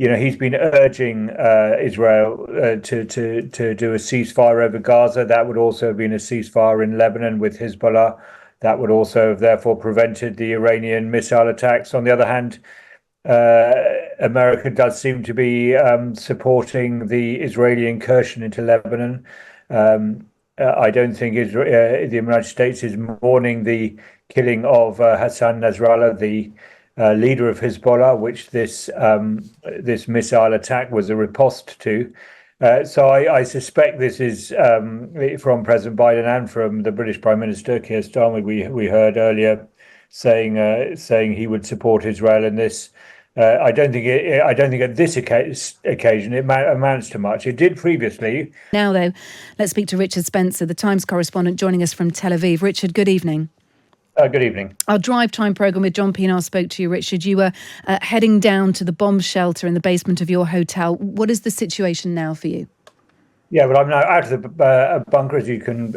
he's been urging Israel to do a ceasefire over Gaza. That would also have been a ceasefire in Lebanon with Hezbollah. That would also have therefore prevented the Iranian missile attacks. On the other hand, America does seem to be supporting the Israeli incursion into Lebanon. I don't think the United States is mourning the killing of Hassan Nasrallah, the leader of Hezbollah, which this missile attack was a riposte to. So I suspect this is from President Biden and from the British Prime Minister Keir Starmer. We heard earlier saying he would support Israel in this. I don't think at this occasion it amounts to much. It did previously. Now, though, let's speak to Richard Spencer, the Times correspondent, joining us from Tel Aviv. Richard, good evening. Good evening. Our drive time programme with John Pienaar spoke to you, Richard. You were heading down to the bomb shelter in the basement of your hotel. What is the situation now for you? Yeah, well, I'm now out of the bunker, as you can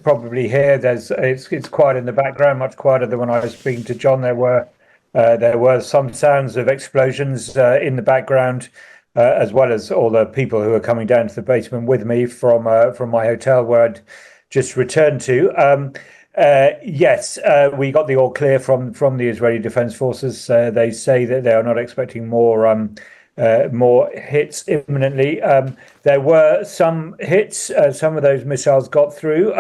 probably hear. It's quiet in the background, much quieter than when I was speaking to John. There were some sounds of explosions in the background, as well as all the people who are coming down to the basement with me from my hotel where I'd just returned to. Yes, we got the all clear from the Israeli Defense Forces. They say that they are not expecting more hits imminently. There were some hits. Some of those missiles got through.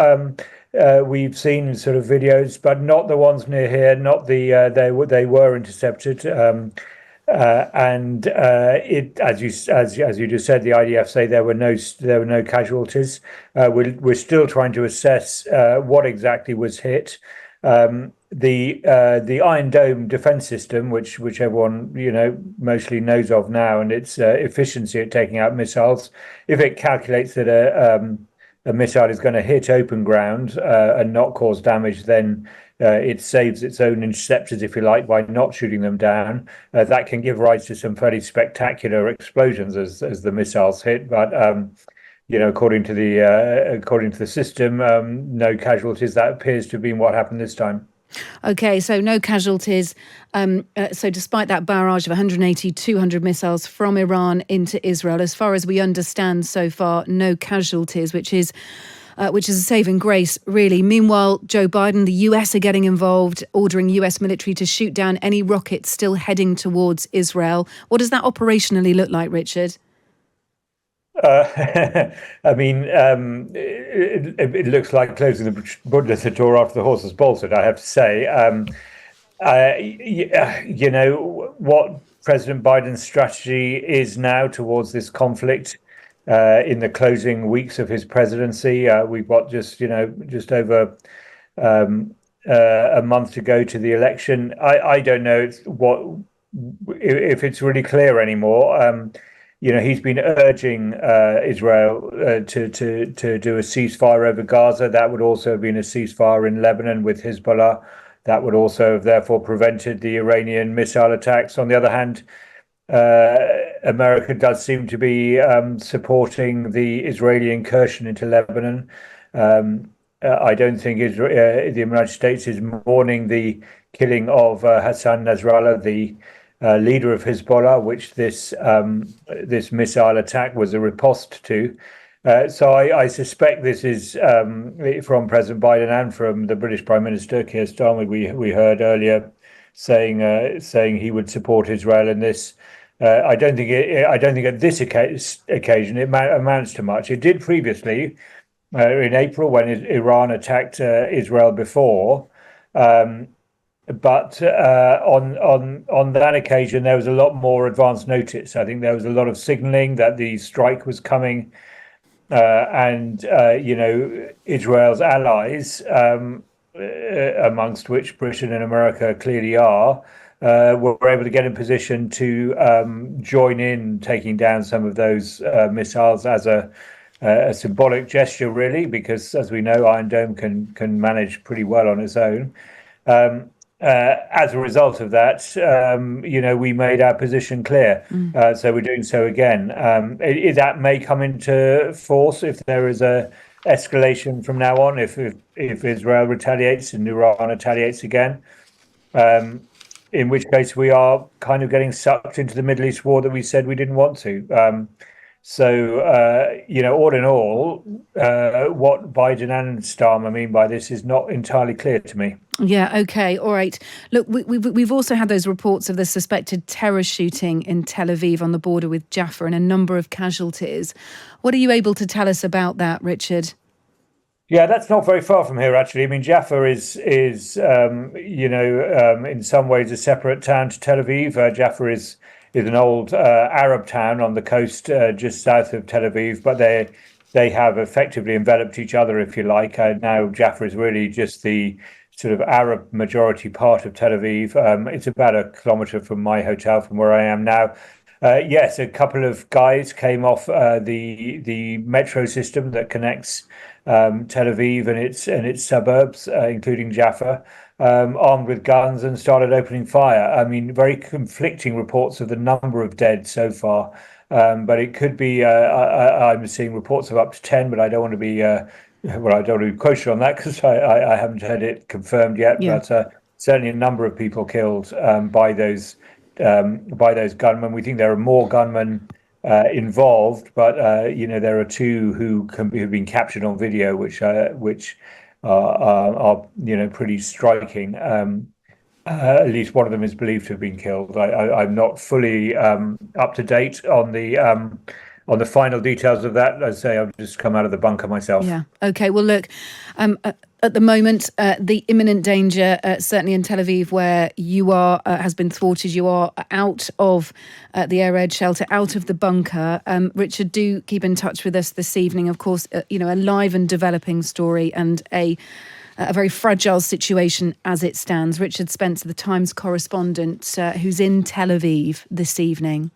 We've seen sort of videos, but not the ones near here. Not they were intercepted. And as you just said, the IDF say there were no casualties. We're still trying to assess what exactly was hit. The Iron Dome defense system, which everyone mostly knows of now, and its efficiency at taking out missiles, if it calculates that a missile is going to hit open ground and not cause damage, then it saves its own interceptors, if you like, by not shooting them down. That can give rise to some fairly spectacular explosions as the missiles hit. But according to the system, no casualties. That appears to have been what happened this time. Okay, so no casualties. So despite that barrage of 180, 200 missiles from Iran into Israel, as far as we understand so far, no casualties, which is a saving grace, really. Meanwhile, Joe Biden, the US are getting involved, ordering US military to shoot down any rockets still heading towards Israel. What does that operationally look like, Richard? I mean, it looks like closing the door after the horse has bolted, I have to say. What President Biden's strategy is now towards this conflict in the closing weeks of his presidency. We've got just over a month to go to the election. I don't know if it's really clear anymore. He's been urging Israel to do a ceasefire over Gaza. That would also have been a ceasefire in Lebanon with Hezbollah. That would also have therefore prevented the Iranian missile attacks. On the other hand, America does seem to be supporting the Israeli incursion into Lebanon. I don't think the United States is mourning the killing of Hassan Nasrallah, the leader of Hezbollah, which this missile attack was a riposte to. So I suspect this is from President Biden and from the British Prime Minister Keir Starmer. We heard earlier saying he would support Israel in this. I don't think at this occasion it amounts to much. It did previously in April when Iran attacked Israel before. But on that occasion, there was a lot more advance notice. I think there was a lot of signaling that the strike was coming, and Israel's allies, amongst which Britain and America clearly are, were able to get in position to join in taking down some of those missiles as a symbolic gesture, really, because as we know, Iron Dome can manage pretty well on its own. As a result of that, we made our position clear. So we're doing so again. That may come into force if there is a escalation from now on, if Israel retaliates and Iran retaliates again. in which case we are kind of getting sucked into the Middle East war that we said we didn't want to. All in all, what Biden and Starmer mean by this is not entirely clear to me. Yeah, okay, all right. Look, we've also had those reports of the suspected terror shooting in Tel Aviv on the border with Jaffa and a number of casualties. What are you able to tell us about that, Richard? Yeah, that's not very far from here, actually. I mean, Jaffa is in some ways a separate town to Tel Aviv. Jaffa is an old Arab town on the coast just south of Tel Aviv, but they have effectively enveloped each other, if you like. Now Jaffa is really just the sort of Arab majority part of Tel Aviv. It's about a kilometre from my hotel, from where I am now. Yes, a couple of guys came off the metro system that connects Tel Aviv and its suburbs, including Jaffa, armed with guns and started opening fire. I mean, very conflicting reports of the number of dead so far, but it could be. I'm seeing reports of up to 10, but I don't want to be. Well, I don't want to be quoted on that because I haven't had it confirmed yet. Yeah. But certainly a number of people killed by those gunmen. We think there are more gunmen involved, but there are two who've been captured on video, which are pretty striking. At least one of them is believed to have been killed. I'm not fully up to date on the final details of that. As I say, I've just come out of the bunker myself. Yeah. Okay. Well, look, at the moment, the imminent danger, certainly in Tel Aviv, where you are, has been thwarted. You are out of the air raid shelter, out of the bunker. Richard, do keep in touch with us this evening. Of course, a live and developing story and a very fragile situation as it stands. Richard Spencer, the Times correspondent, who's in Tel Aviv this evening.